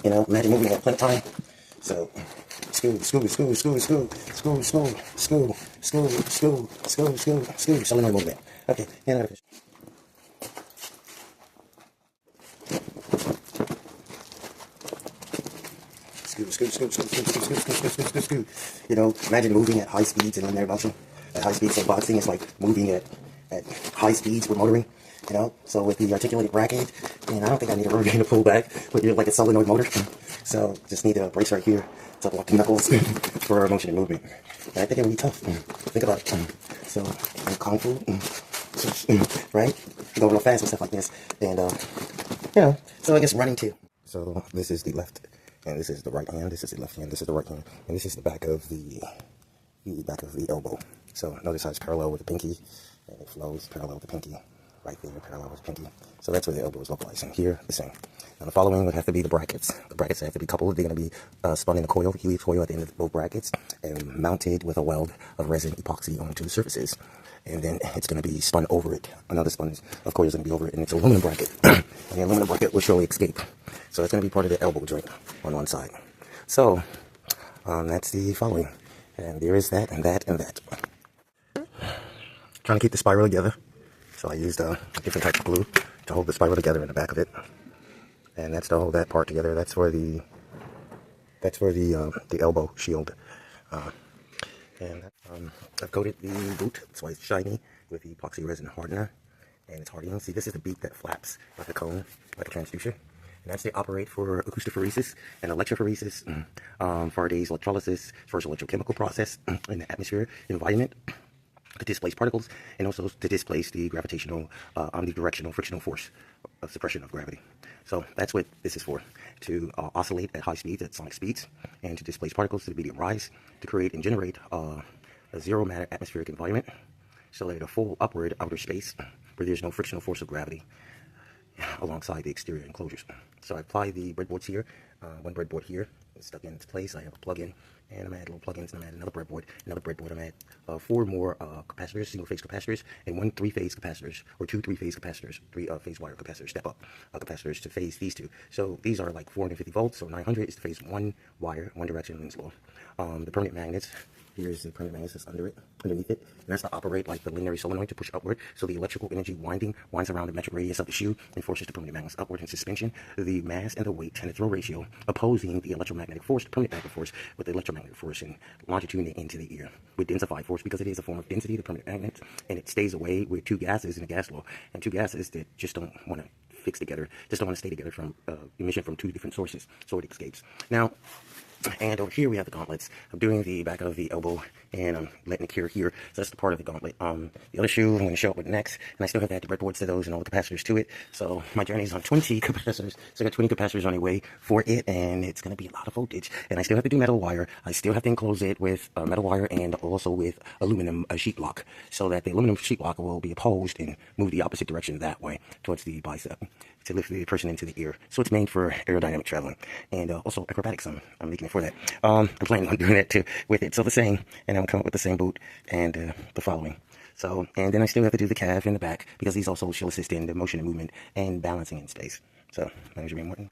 You know, imagine moving at plenty time. So, school. Solenoid movement. Okay, and scoot. You know, imagine moving at high speeds in linear motion. At high speeds, so boxing is like moving at high speeds with motoring. You know, so with the articulated bracket, and I don't think I need a rubber band to pull back, but you're like a solenoid motor. So just need a brace right here to lock the knuckles for motion and movement. And I think it would be tough. Think about it. So kung fu, right? Go real fast and stuff like this, and you know. So I guess running too. So this is the left, and this is the right hand. This is the left hand. This is the right hand, and this is the back of the elbow. So notice how it's parallel with the pinky, and it flows parallel with the pinky. Right there, parallel with the pinky. So that's where the elbow is localized. And here, the same. Now the following would have to be the brackets. The brackets have to be coupled. They're going to be spun in a coil, Healy coil at the end of both brackets, and mounted with a weld of resin epoxy onto the surfaces. And then it's going to be spun over it. Another spun of coil is going to be over it, and it's an aluminum bracket. And the aluminum bracket will surely escape. So that's going to be part of the elbow joint on one side. So that's the following. And there is that, and that, and that. Trying to keep the spiral together. So I used a different type of glue to hold the spiral together in the back of it, and that's to hold that part together. That's for the elbow shield. And I've coated the boot. That's why it's shiny with the epoxy resin hardener, and it's hardening. See, this is the beak that flaps like a cone, like a transducer, and that's to operate for acoustophoresis and electrophoresis, Faraday's electrolysis, first electrochemical process in the atmosphere environment, to displace particles, and also to displace the gravitational, omnidirectional frictional force of suppression of gravity. So that's what this is for, to oscillate at high speeds, at sonic speeds, and to displace particles to the medium rise, to create and generate a zero matter atmospheric environment, so that a full upward outer space where there's no frictional force of gravity alongside the exterior enclosures. So I apply the breadboards here, one breadboard here, it's stuck in its place. I have a plug-in, and I'm adding little plug-ins, and I'm adding another breadboard, I'm adding 4 more capacitors, single-phase capacitors, and 1 3-phase capacitors, or 2 3-phase capacitors, 3 phase wire capacitors, step-up capacitors to phase these two. So these are like 450 volts, so 900 is the phase 1 wire, one direction, Lenz's law. The permanent magnets, here's the permanent magnet that's underneath it, and that's to operate like the linear solenoid to push upward. So the electrical energy winds around the metric radius of the shoe and forces the permanent magnets upward in suspension. The mass and the weight and the throw ratio opposing the electromagnetic force, the permanent magnetic force, with the electromagnetic force in longitude and into the ear. With densified force, because it is a form of density, the permanent magnet, and it stays away with 2 gases in the gas law, and 2 gases that just don't want to fix together, just don't want to stay together from emission from 2 different sources, so it escapes. Now, and over here we have the gauntlets. I'm doing the back of the elbow, and I'm letting it cure here. So that's the part of the gauntlet. The other shoe I'm going to show up with next, and I still have to add the breadboards to those and all the capacitors to it. So my journey is on 20 capacitors. So I got 20 capacitors on the way for it, and it's going to be a lot of voltage. And I still have to do metal wire. I still have to enclose it with metal wire and also with aluminum sheet lock, so that the aluminum sheet lock will be opposed and move the opposite direction that way towards the bicep, to lift the person into the ear. So it's made for aerodynamic traveling, and also acrobatics. I'm making it for that. I'm planning on doing that too with it. So the same, and I'm coming up with the same boot and the following. So, and then I still have to do the calf in the back, because these also should assist in the motion and movement and balancing in space. So, my name is Morton.